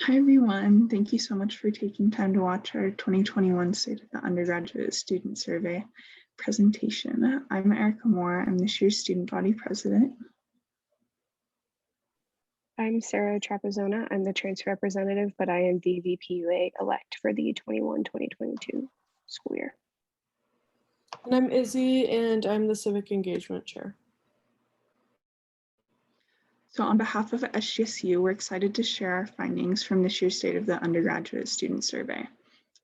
Hi everyone, thank you so much for taking time to watch our 2021 State of the Undergraduate Student Survey presentation. I'm Erica Moore, I'm this year's Student Body President. I'm Sarah Trapezzona. I'm the transfer representative, but I am the VPUA elect for the 21-2022 school year. And I'm Izzy, and I'm the Civic Engagement Chair. So on behalf of SGSU, we're excited to share our findings from this year's State of the Undergraduate Student Survey.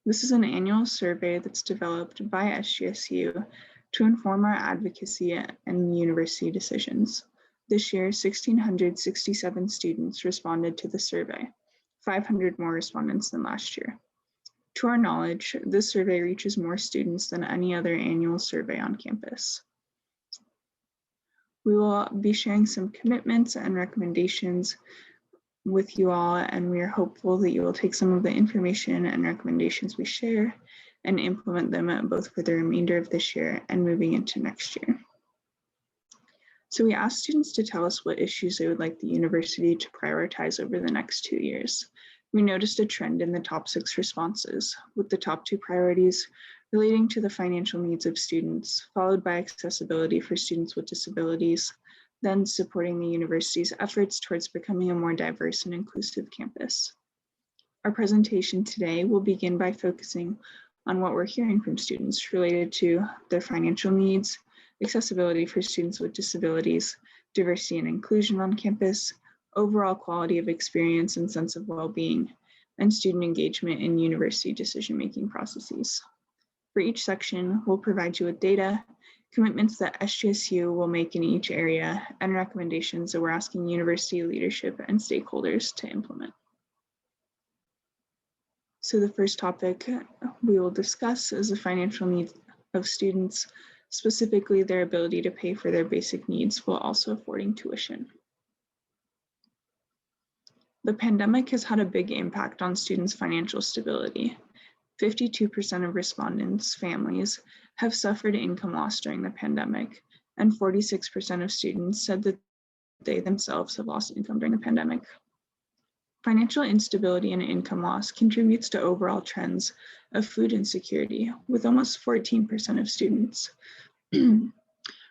This is an annual survey that's developed by SGSU to inform our advocacy and university decisions. This year, 1,667 students responded to the survey, 500 more respondents than last year. To our knowledge, this survey reaches more students than any other annual survey on campus. We will be sharing some commitments and recommendations with you all, and we are hopeful that you will take some of the information and recommendations we share and implement them both for the remainder of this year and moving into next year. So we asked students to tell us what issues they would like the university to prioritize over the next 2 years. We noticed a trend in the top 6 responses, with the top 2 priorities relating to the financial needs of students, followed by accessibility for students with disabilities, then supporting the university's efforts towards becoming a more diverse and inclusive campus. Our presentation today will begin by focusing on what we're hearing from students related to their financial needs, accessibility for students with disabilities, diversity and inclusion on campus, overall quality of experience and sense of well-being, and student engagement in university decision-making processes. For each section, we'll provide you with data, commitments that SGSU will make in each area, and recommendations that we're asking university leadership and stakeholders to implement. So the first topic we will discuss is the financial needs of students, specifically their ability to pay for their basic needs while also affording tuition. The pandemic has had a big impact on students' financial stability. 52% of respondents' families have suffered income loss during the pandemic, and 46% of students said that they themselves have lost income during the pandemic. Financial instability and income loss contributes to overall trends of food insecurity, with almost 14% of students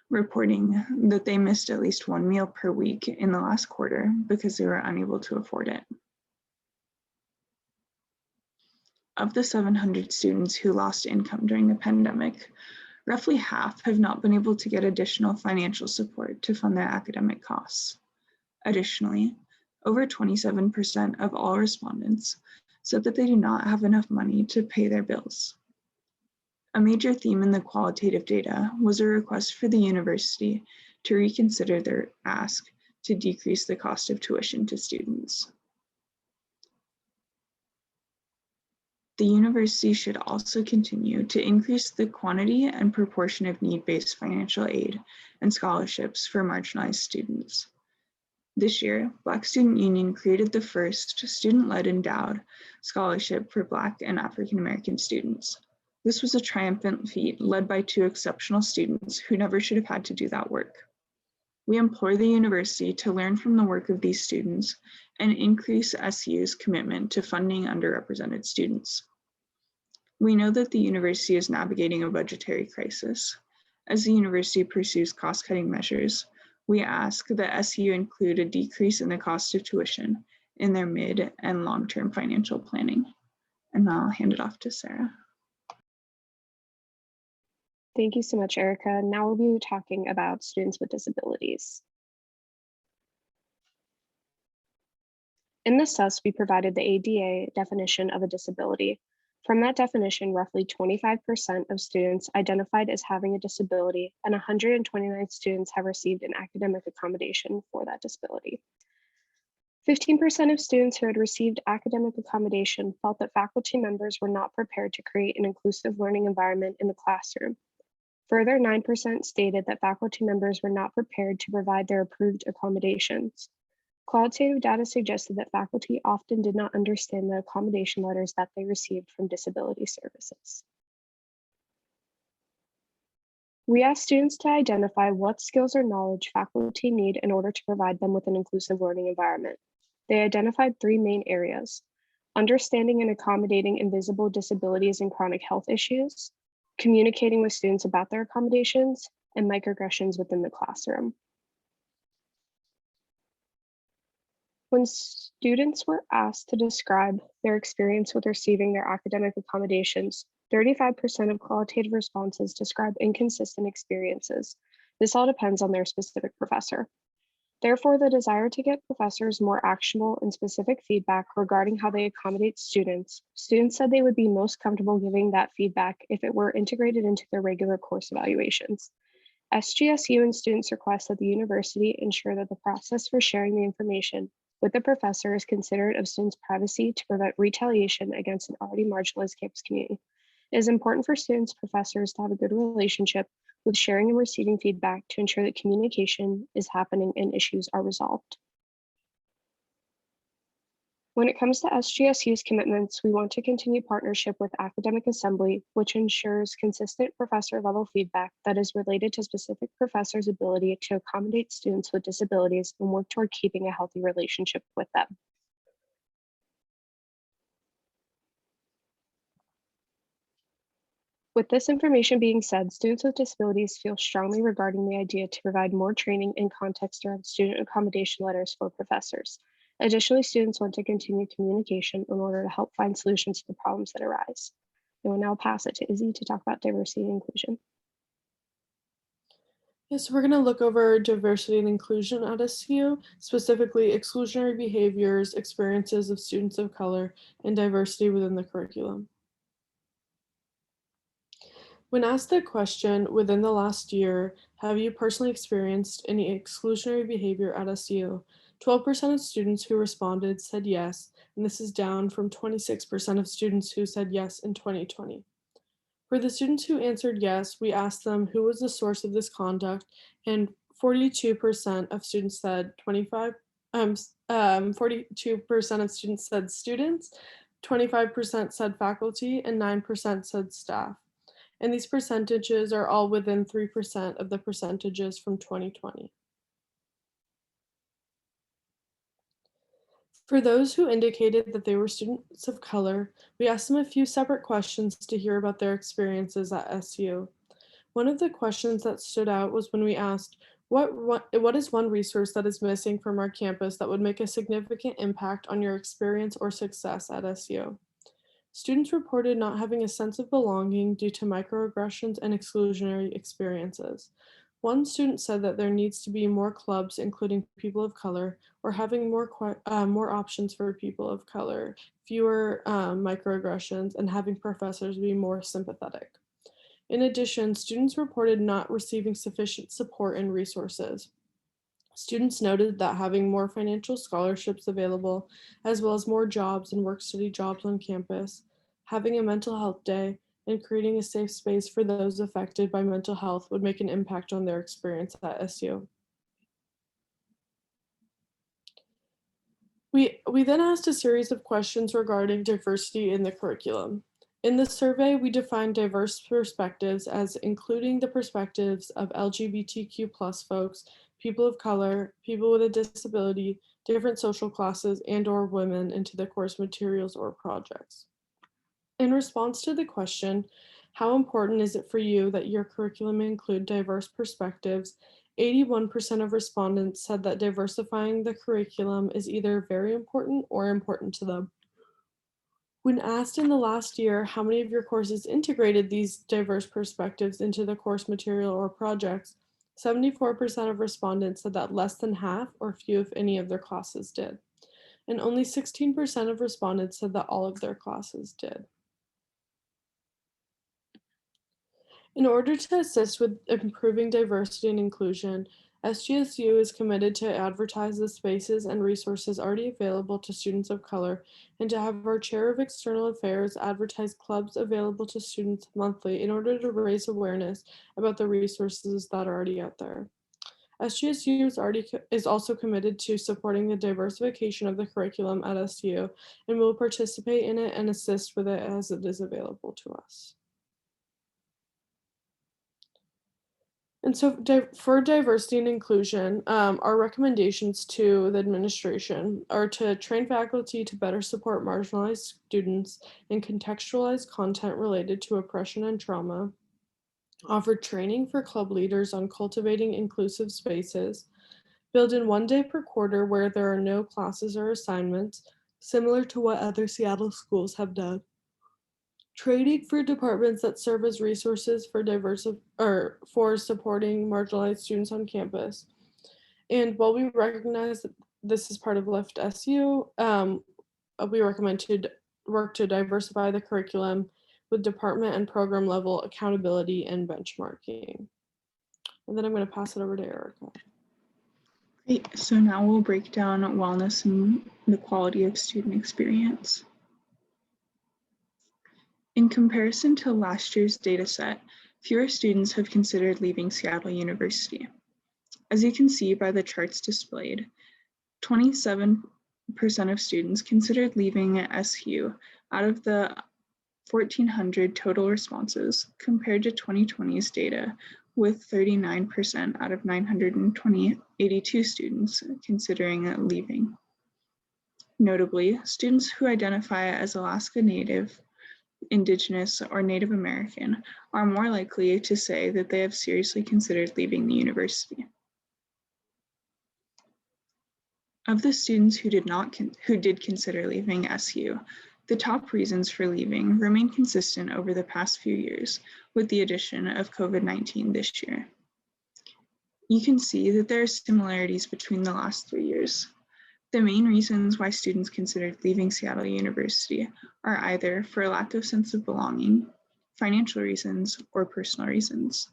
reporting that they missed at least one meal per week in the last quarter because they were unable to afford it. Of the 700 students who lost income during the pandemic, roughly half have not been able to get additional financial support to fund their academic costs. Additionally, over 27% of all respondents said that they do not have enough money to pay their bills. A major theme in the qualitative data was a request for the university to reconsider their ask to decrease the cost of tuition to students. The university should also continue to increase the quantity and proportion of need-based financial aid and scholarships for marginalized students. This year, Black Student Union created the first student-led endowed scholarship for Black and African American students. This was a triumphant feat led by 2 exceptional students who never should have had to do that work. We implore the university to learn from the work of these students and increase SU's commitment to funding underrepresented students. We know that the university is navigating a budgetary crisis. As the university pursues cost-cutting measures, we ask that SU include a decrease in the cost of tuition in their mid and long-term financial planning. And I'll hand it off to Sarah. Thank you so much, Erica. Now we'll be talking about students with disabilities. In the SUS, we provided the ADA definition of a disability. From that definition, roughly 25% of students identified as having a disability, and 129 students have received an academic accommodation for that disability. 15% of students who had received academic accommodation felt that faculty members were not prepared to create an inclusive learning environment in the classroom. Further, 9% stated that faculty members were not prepared to provide their approved accommodations. Qualitative data suggested that faculty often did not understand the accommodation letters that they received from disability services. We asked students to identify what skills or knowledge faculty need in order to provide them with an inclusive learning environment. They identified 3 main areas: understanding and accommodating invisible disabilities and chronic health issues, communicating with students about their accommodations, and microaggressions within the classroom. When students were asked to describe their experience with receiving their academic accommodations, 35% of qualitative responses describe inconsistent experiences. This all depends on their specific professor. Therefore, the desire to get professors more actionable and specific feedback regarding how they accommodate students said they would be most comfortable giving that feedback if it were integrated into their regular course evaluations. SGSU and students request that the university ensure that the process for sharing the information with the professor is considerate of students' privacy to prevent retaliation against an already marginalized campus community. It is important for students and professors to have a good relationship with sharing and receiving feedback to ensure that communication is happening and issues are resolved. When it comes to SGSU's commitments, we want to continue partnership with Academic Assembly, which ensures consistent professor level feedback that is related to specific professors' ability to accommodate students with disabilities and work toward keeping a healthy relationship with them. With this information being said, students with disabilities feel strongly regarding the idea to provide more training and context around student accommodation letters for professors. Additionally, students want to continue communication in order to help find solutions to the problems that arise. I will now pass it to Izzy to talk about diversity and inclusion. Yes, we're going to look over diversity and inclusion at SU, specifically exclusionary behaviors, experiences of students of color, and diversity within the curriculum. When asked the question, within the last year, have you personally experienced any exclusionary behavior at SU? 12% of students who responded said yes, and this is down from 26% of students who said yes in 2020. For the students who answered yes, we asked them who was the source of this conduct, and 42% of students said 42% of students said students, 25% said faculty, and 9% said staff. And these percentages are all within 3% of the percentages from 2020. For those who indicated that they were students of color, we asked them a few separate questions to hear about their experiences at SU. One of the questions that stood out was when we asked, what is one resource that is missing from our campus that would make a significant impact on your experience or success at SU? Students reported not having a sense of belonging due to microaggressions and exclusionary experiences. One student said that there needs to be more clubs including people of color, or having more options for people of color, fewer microaggressions, and having professors be more sympathetic. In addition, students reported not receiving sufficient support and resources. Students noted that having more financial scholarships available, as well as more jobs and work-study jobs on campus, having a mental health day, and creating a safe space for those affected by mental health would make an impact on their experience at SU. We then asked a series of questions regarding diversity in the curriculum. In the survey, we defined diverse perspectives as including the perspectives of LGBTQ+ folks, people of color, people with a disability, different social classes, and/or women into the course materials or projects. In response to the question, how important is it for you that your curriculum include diverse perspectives, 81% of respondents said that diversifying the curriculum is either very important or important to them. When asked in the last year how many of your courses integrated these diverse perspectives into the course material or projects, 74% of respondents said that less than half or few if any of their classes did. And only 16% of respondents said that all of their classes did. In order to assist with improving diversity and inclusion, SGSU is committed to advertise the spaces and resources already available to students of color, and to have our Chair of External Affairs advertise clubs available to students monthly in order to raise awareness about the resources that are already out there. SGSU is also committed to supporting the diversification of the curriculum at SU, and will participate in it and assist with it as it is available to us. And so for diversity and inclusion, our recommendations to the administration are to train faculty to better support marginalized students and contextualize content related to oppression and trauma, offer training for club leaders on cultivating inclusive spaces, build in 1 day per quarter where there are no classes or assignments, similar to what other Seattle schools have done. Training for departments that serve as resources for for supporting marginalized students on campus. And while we recognize that this is part of Lift SU, we recommend to work to diversify the curriculum with department and program level accountability and benchmarking. And then I'm going to pass it over to Erica. Great. So now we'll break down wellness and the quality of student experience. In comparison to last year's data set, fewer students have considered leaving Seattle University. As you can see by the charts displayed, 27% of students considered leaving SU out of the 1,400 total responses, compared to 2020's data with 39% out of 982 students considering leaving. Notably, students who identify as Alaska Native, Indigenous, or Native American are more likely to say that they have seriously considered leaving the university. Of the students who did consider leaving SU, the top reasons for leaving remain consistent over the past few years, with the addition of COVID-19 this year. You can see that there are similarities between the last 3 years. The main reasons why students considered leaving Seattle University are either for a lack of sense of belonging, financial reasons, or personal reasons.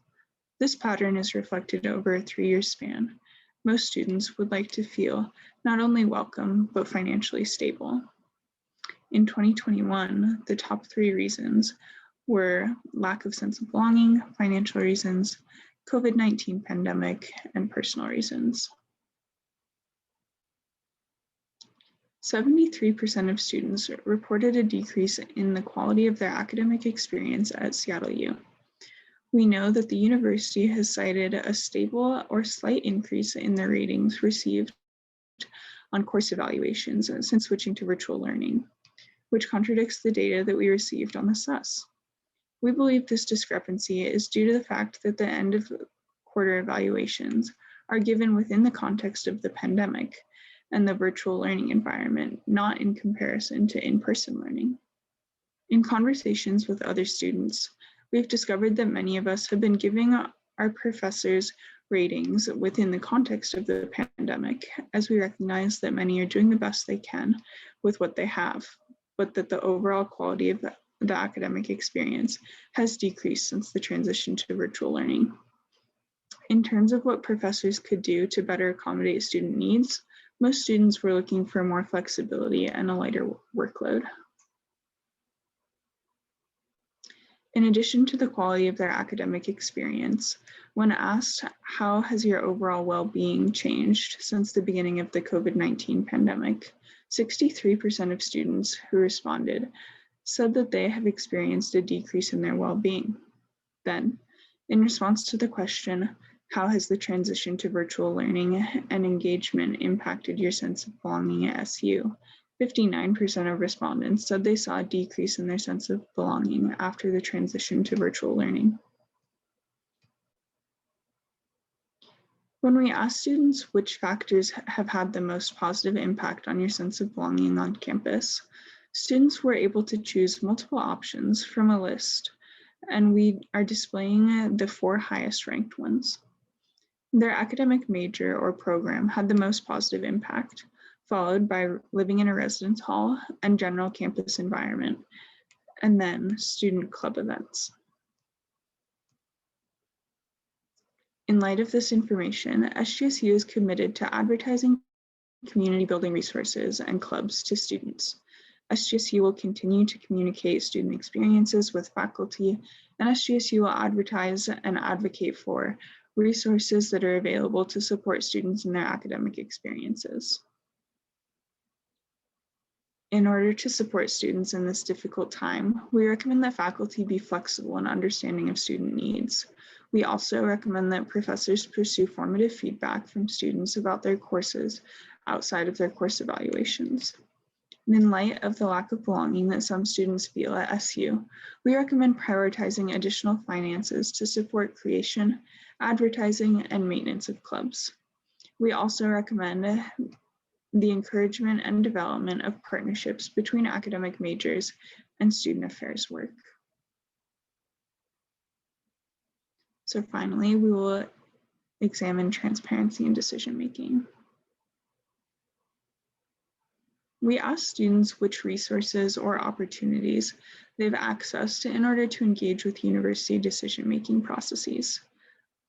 This pattern is reflected over a 3-year span. Most students would like to feel not only welcome, but financially stable. In 2021, the top 3 reasons were lack of sense of belonging, financial reasons, COVID-19 pandemic, and personal reasons. 73% of students reported a decrease in the quality of their academic experience at Seattle U. We know that the university has cited a stable or slight increase in the ratings received on course evaluations since switching to virtual learning, which contradicts the data that we received on the SUS. We believe this discrepancy is due to the fact that the end of quarter evaluations are given within the context of the pandemic and the virtual learning environment, not in comparison to in-person learning. In conversations with other students, we've discovered that many of us have been giving our professors ratings within the context of the pandemic, as we recognize that many are doing the best they can with what they have, but that the overall quality of the academic experience has decreased since the transition to virtual learning. In terms of what professors could do to better accommodate student needs, most students were looking for more flexibility and a lighter workload. In addition to the quality of their academic experience, when asked how has your overall well-being changed since the beginning of the COVID-19 pandemic, 63% of students who responded said that they have experienced a decrease in their well-being. Then, in response to the question, how has the transition to virtual learning and engagement impacted your sense of belonging at SU? 59% of respondents said they saw a decrease in their sense of belonging after the transition to virtual learning. When we asked students which factors have had the most positive impact on your sense of belonging on campus, students were able to choose multiple options from a list, and we are displaying the 4 highest ranked ones. Their academic major or program had the most positive impact, followed by living in a residence hall and general campus environment, and then student club events. In light of this information, SGSU is committed to advertising community building resources and clubs to students. SGSU will continue to communicate student experiences with faculty, and SGSU will advertise and advocate for resources that are available to support students in their academic experiences. In order to support students in this difficult time, we recommend that faculty be flexible and understanding of student needs. We also recommend that professors pursue formative feedback from students about their courses outside of their course evaluations. And in light of the lack of belonging that some students feel at SU, we recommend prioritizing additional finances to support creation, advertising, and maintenance of clubs. We also recommend the encouragement and development of partnerships between academic majors and student affairs work. So finally, we will examine transparency in decision-making. We asked students which resources or opportunities they've accessed in order to engage with university decision-making processes.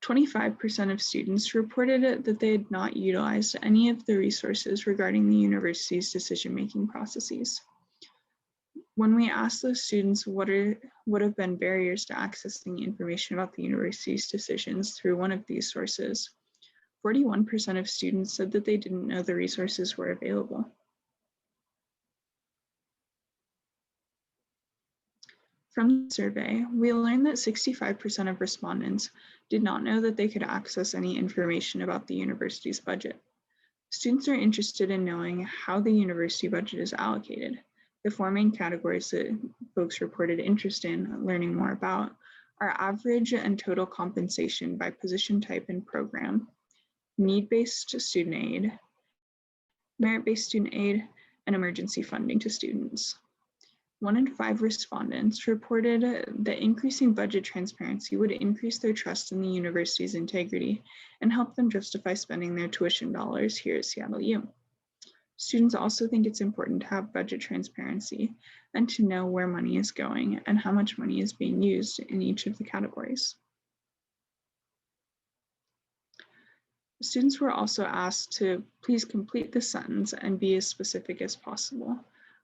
25% of students reported that they had not utilized any of the resources regarding the university's decision-making processes. When we asked those students what would have been barriers to accessing information about the university's decisions through one of these sources, 41% of students said that they didn't know the resources were available. From the survey, we learned that 65% of respondents did not know that they could access any information about the university's budget. Students are interested in knowing how the university budget is allocated. The four main categories that folks reported interest in learning more about are average and total compensation by position type and program, need-based student aid, merit-based student aid, and emergency funding to students. 1 in 5 respondents reported that increasing budget transparency would increase their trust in the university's integrity and help them justify spending their tuition dollars here at Seattle U. Students also think it's important to have budget transparency and to know where money is going and how much money is being used in each of the categories. Students were also asked to please complete the sentence and be as specific as possible.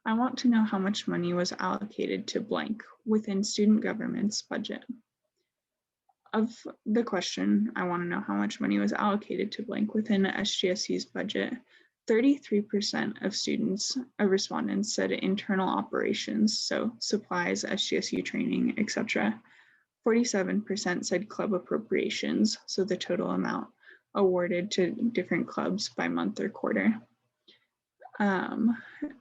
I want to know how much money was allocated to blank within student government's budget. Of the question, I want to know how much money was allocated to blank within SGSU's budget, 33% of respondents said internal operations, so supplies, SGSU training, etc. 47% said club appropriations, so the total amount awarded to different clubs by month or quarter. And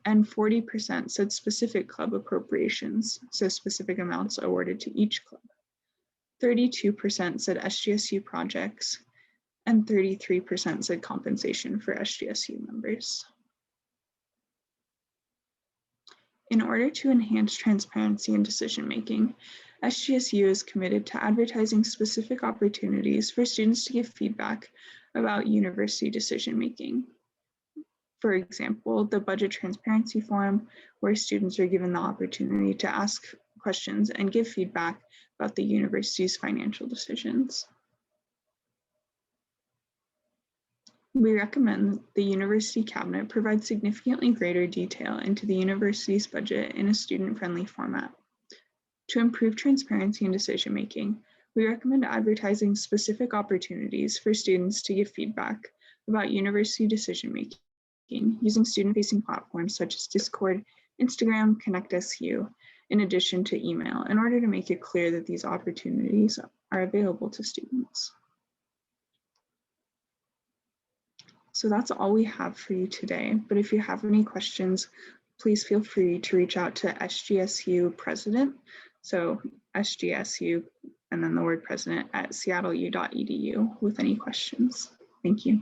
40% said specific club appropriations, so specific amounts awarded to each club. 32% said SGSU projects, and 33% said compensation for SGSU members. In order to enhance transparency in decision-making, SGSU is committed to advertising specific opportunities for students to give feedback about university decision-making. For example, the Budget Transparency Forum, where students are given the opportunity to ask questions and give feedback about the university's financial decisions. We recommend the University Cabinet provide significantly greater detail into the university's budget in a student-friendly format. To improve transparency in decision-making, we recommend advertising specific opportunities for students to give feedback about university decision-making using student-facing platforms such as Discord, Instagram, ConnectSU, in addition to email, in order to make it clear that these opportunities are available to students. So that's all we have for you today, but if you have any questions, please feel free to reach out to SGSU President, so SGSU and then the word president at seattleu.edu with any questions. Thank you.